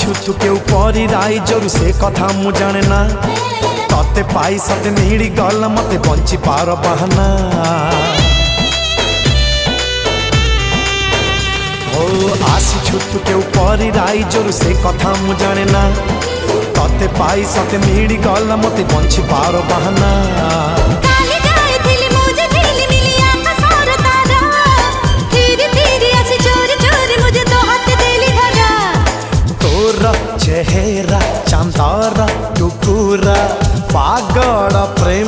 आसीछु तू के ऊपर राइजर से कथा मु जाने ना तते पाई सते मिली गल मते बंची पार बहाना ओ आसीछु तू के ऊपर राइजर से कथा मु जाने ना तते पाई सते मिली गल मते बंची पार बहाना चेहरा चांदारा टुकुरा पागल प्रेम